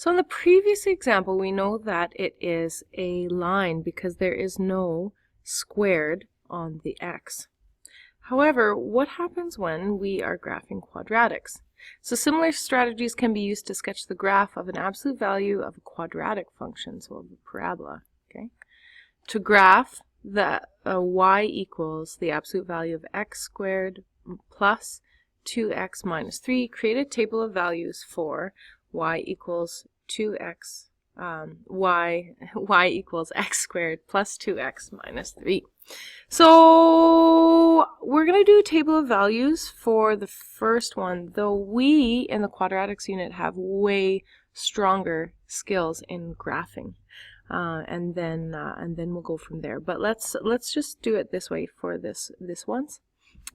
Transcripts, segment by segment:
So in the previous example, we know that it is a line because there is no squared on the x. However, what happens when we are graphing quadratics? So similar strategies can be used to sketch the graph of an absolute value of a quadratic function, so of a parabola. Okay? To graph the y equals the absolute value of x squared plus 2x minus 3, create a table of values for y equals 2x, y equals x squared plus 2x minus 3. So we're going to do a table of values for the first one, though we in the quadratics unit have way stronger skills in graphing. And then we'll go from there. But let's just do it this way for this once.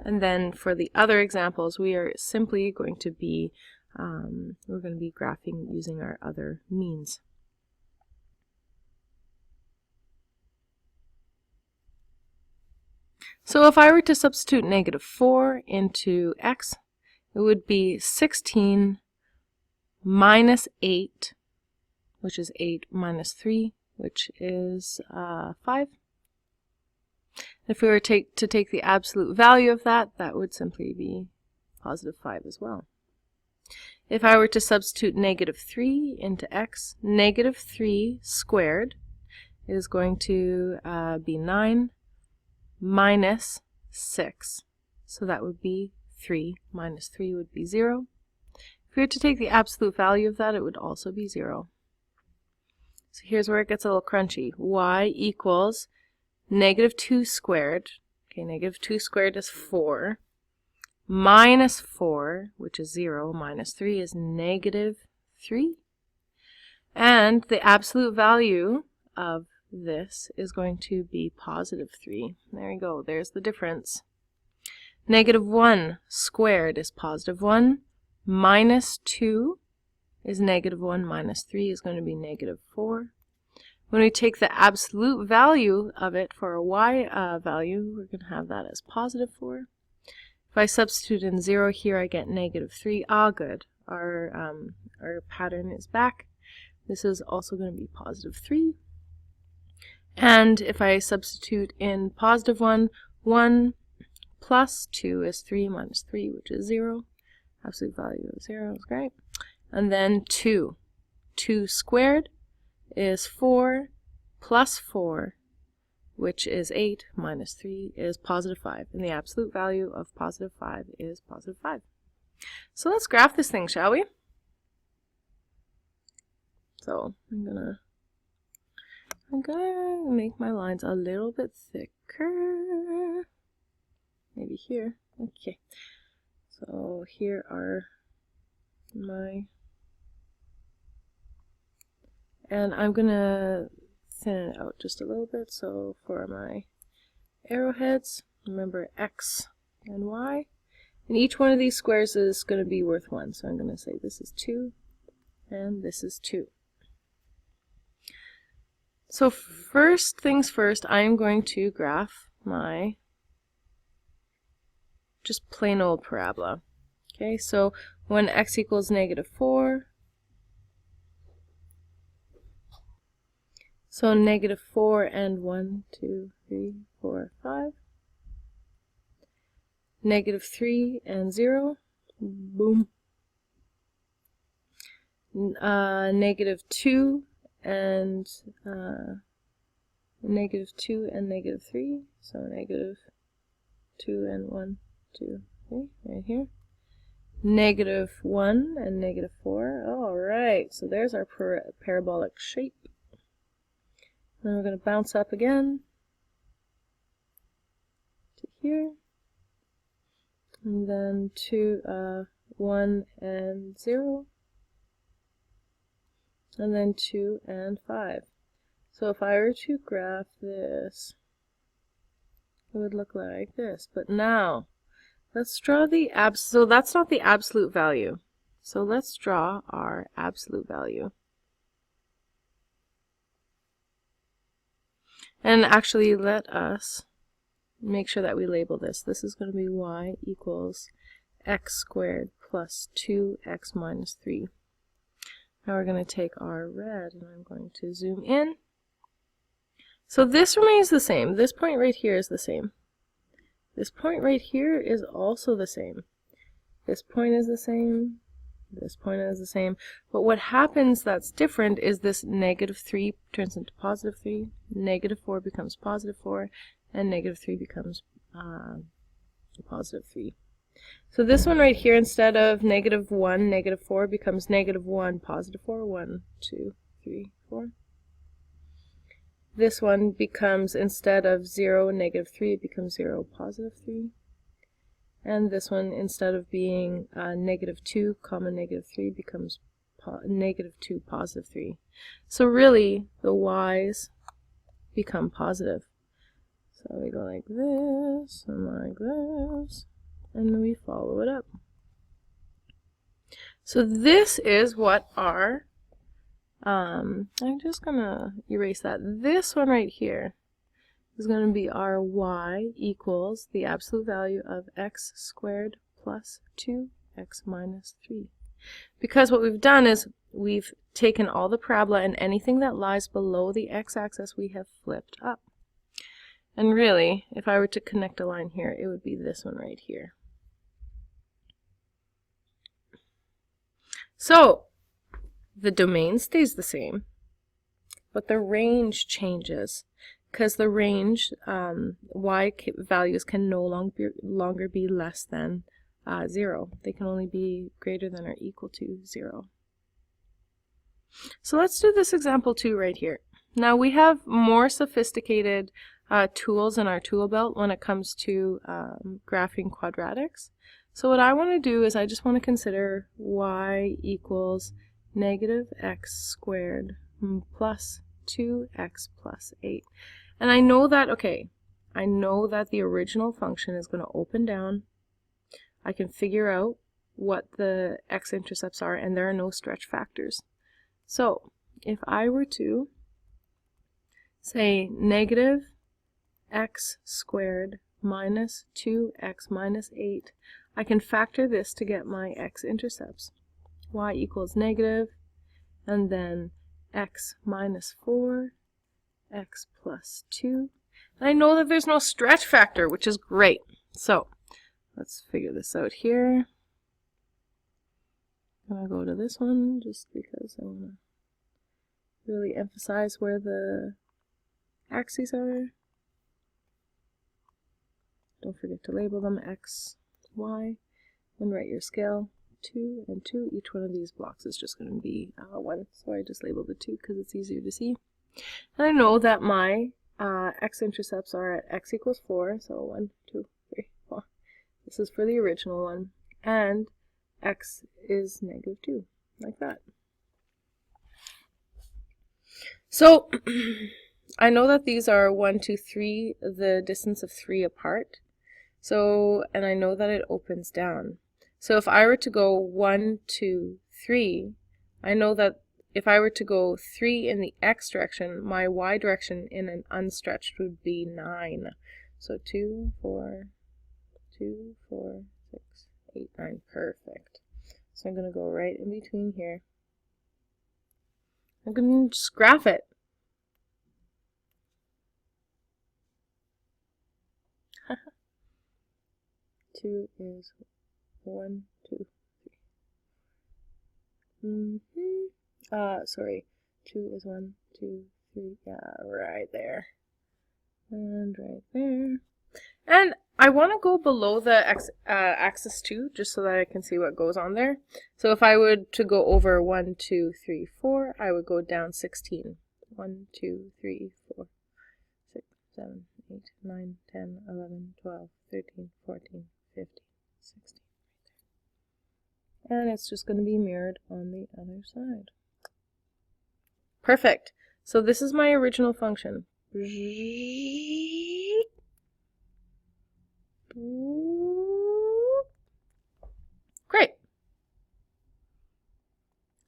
And then for the other examples, we are simply going to be graphing using our other means. So if I were to substitute -4 into x, it would be 16 minus 8, which is 8 minus 3, which is 5. If we were to take the absolute value of that, that would simply be positive 5 as well. If I were to substitute -3 into x, -3 squared is going to be 9 minus 6. So that would be 3 minus 3 would be 0. If we were to take the absolute value of that, it would also be 0. So here's where it gets a little crunchy. Y equals -2 squared. Okay, -2 squared is 4. Minus 4, which is 0, minus 3 is -3. And the absolute value of this is going to be positive 3. There you go. There's the difference. -1 squared is positive 1. Minus 2 is -1. Minus 3 is going to be -4. When we take the absolute value of it for a y value, we're going to have that as positive 4. If I substitute in 0 here, I get -3. Ah, good. Our pattern is back. This is also going to be positive 3. And if I substitute in positive 1, 1 plus 2 is 3 minus 3, which is 0. Absolute value of 0 is great. And then 2. 2 squared is 4 plus 4, which is 8, minus 3 is positive 5. And the absolute value of positive 5 is positive 5. So let's graph this thing, shall we? So I'm gonna make my lines a little bit thicker. Maybe here. Okay. So here are my... And I'm gonna thin it out just a little bit. So for my arrowheads, remember x and y. And each one of these squares is going to be worth 1. So I'm going to say this is 2 and this is 2. So first things first, I'm going to graph my just plain old parabola. Okay, so when x equals -4, so -4 and 1, 2, 3, 4, 5. -3 and 0, boom. -2 and -2 and -3, so -2 and 1, 2, 3, right here. -1 and -4. All right, so there's our parabolic shape. Then we're going to bounce up again to here. And then 1 and 0. And then 2 and 5. So if I were to graph this, it would look like this. But now, let's draw the so that's not the absolute value. So let's draw our absolute value. And actually, let us make sure that we label this. This is going to be y equals x squared plus 2x minus 3. Now we're going to take our red and I'm going to zoom in. So this remains the same. This point right here is the same. This point right here is also the same. This point is the same. This point is the same. But what happens that's different is this -3 turns into +3, -4 becomes +4, and -3 becomes +3. So this one right here, instead of -1, -4, becomes -1, +4, 1, 2, 3, 4. This one becomes, instead of 0, -3, it becomes 0, +3. And this one, instead of being -2, -3, becomes -2, +3. So really, the y's become positive. So we go like this, and like this, and then we follow it up. So this is what our, I'm just going to erase that. This one right here is going to be our y equals the absolute value of x squared plus 2x minus 3. Because what we've done is we've taken all the parabola and anything that lies below the x-axis we have flipped up. And really, if I were to connect a line here, it would be this one right here. So the domain stays the same, but the range changes. Because the range, y values can no longer be less than 0. They can only be greater than or equal to 0. So let's do this example 2 right here. Now we have more sophisticated tools in our tool belt when it comes to graphing quadratics. So what I want to do is I just want to consider y equals -x squared plus 2x plus 8. And I know that, okay, I know that the original function is going to open down. I can figure out what the x-intercepts are, and there are no stretch factors. So if I were to say -x squared minus 2x minus 8, I can factor this to get my x-intercepts. Y equals negative, and then x minus 4, x plus 2. And I know that there's no stretch factor, which is great. So let's figure this out here. I'm going to go to this one just because I want to really emphasize where the axes are. Don't forget to label them X, Y, and write your scale 2 and 2. Each one of these blocks is just going to be 1, so I just labeled the 2 because it's easier to see. And I know that my x-intercepts are at x equals 4, so 1, 2, 3, 4. This is for the original one, and x is -2, like that. So I know that these are 1, 2, 3, the distance of 3 apart. So, and I know that it opens down. So if I were to go 1, 2, 3, I know that if I were to go 3 in the x direction, my y direction in an unstretched would be 9. So 2, 4, 2, 4, 6, 8, 9. Perfect. So I'm going to go right in between here. I'm going to just graph it. Two is 1, 2, 3. Sorry. 2 is 1, 2, 3. Yeah, right there. And right there. And I want to go below the axis too, just so that I can see what goes on there. So if I would to go over 1, 2, 3, 4, I would go down 16. 1, 2, 3, 4, 6, 7, 8, 9, 10, 11, 12, 13, 14, 15, 16. And it's just going to be mirrored on the other side. Perfect. So this is my original function. Great.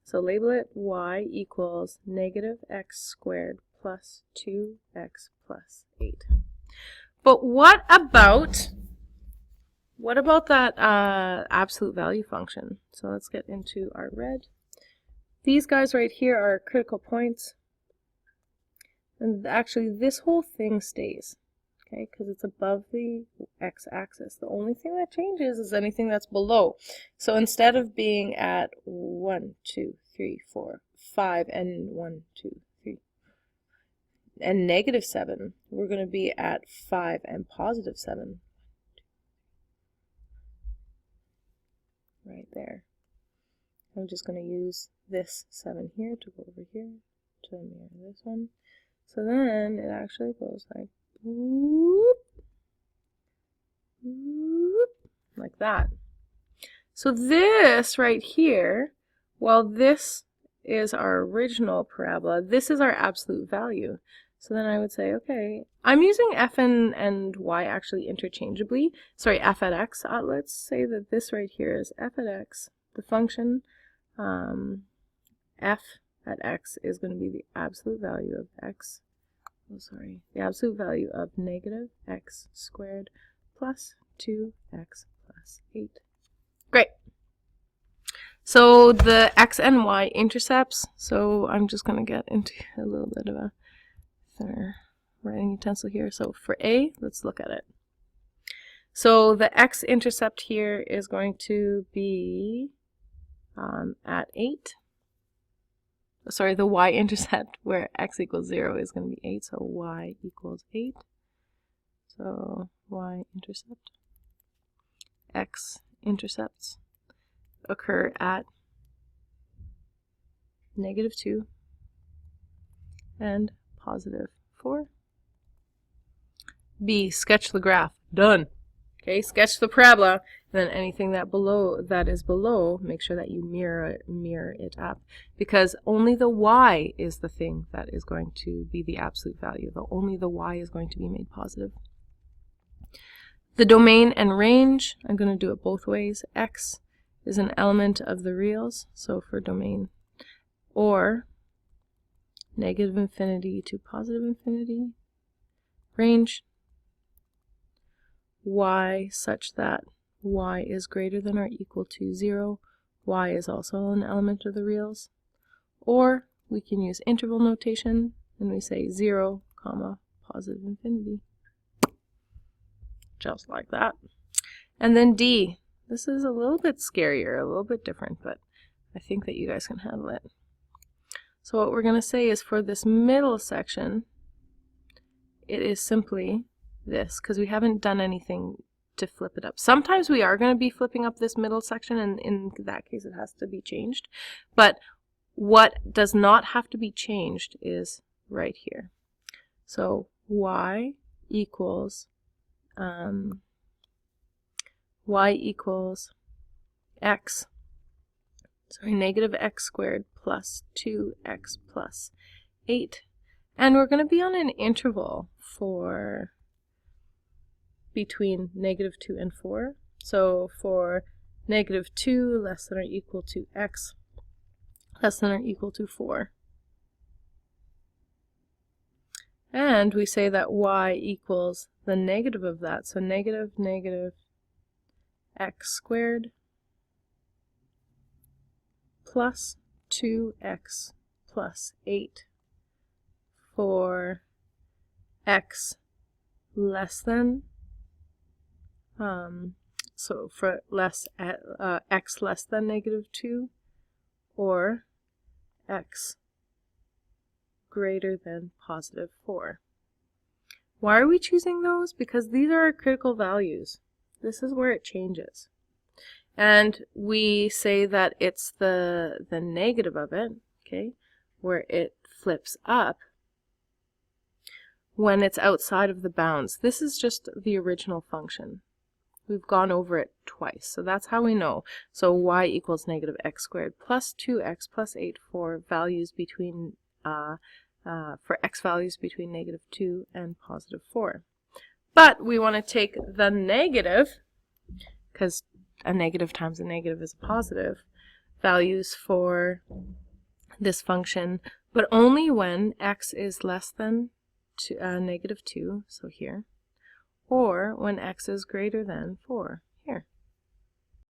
So label it y equals -x squared plus 2x plus 8. But what about that absolute value function? So let's get into our red. These guys right here are critical points. And actually this whole thing stays, okay, because it's above the x-axis. The only thing that changes is anything that's below. So instead of being at 1, 2, 3, 4, 5, and 1, 2, 3, and negative 7, we're going to be at 5 and positive 7. Right there. I'm just going to use this 7 here to go over here to mirror this one. So then it actually goes like whoop, whoop, like that. So this right here, while this is our original parabola, this is our absolute value. So then I would say, okay, I'm using f and y actually interchangeably. Sorry, f at x. Let's say that this right here is f at x. The function f at x is going to be the absolute value of x. Oh, sorry. The absolute value of negative x squared plus 2x plus 8. Great. So the x and y intercepts, so I'm just going to get into a little bit of a thinner writing utensil here. So for A, let's look at it. So the x-intercept here is going to be at 8. Sorry, the y-intercept where x equals 0 is going to be 8, so y equals 8. So y-intercept, x-intercepts occur at negative 2 and positive 4. B, sketch the graph. Done. Okay, sketch the parabola, and then anything that is below, make sure that you mirror it up, because only the y is the thing that is going to be the absolute value. Only the y is going to be made positive. The domain and range, I'm going to do it both ways. X is an element of the reals, so for domain, or negative infinity to positive infinity. Range, y such that y is greater than or equal to 0. Y is also an element of the reals. Or we can use interval notation and we say 0, comma, positive infinity. Just like that. And then D. This is a little bit scarier, a little bit different, but I think that you guys can handle it. So what we're going to say is for this middle section, it is simply this, because we haven't done anything to flip it up. Sometimes we are going to be flipping up this middle section, and in that case it has to be changed. But what does not have to be changed is right here. So y equals x, negative x squared plus 2x plus 8. And we're going to be on an interval for between negative 2 and 4. So for negative 2 less than or equal to x less than or equal to 4. And we say that y equals the negative of that. So negative x squared plus 2x plus 8 for x less than so for x less than negative 2 or x greater than positive 4. Why are we choosing those? Because these are our critical values. This is where it changes. And we say that it's the negative of it, okay, where it flips up when it's outside of the bounds. This is just the original function. We've gone over it twice, so that's how we know. So y equals negative x squared plus 2x plus 8 for values between for x values between negative 2 and positive 4. But we want to take the negative, because a negative times a negative is a positive, values for this function, but only when x is less than negative 2, so here, or when x is greater than 4.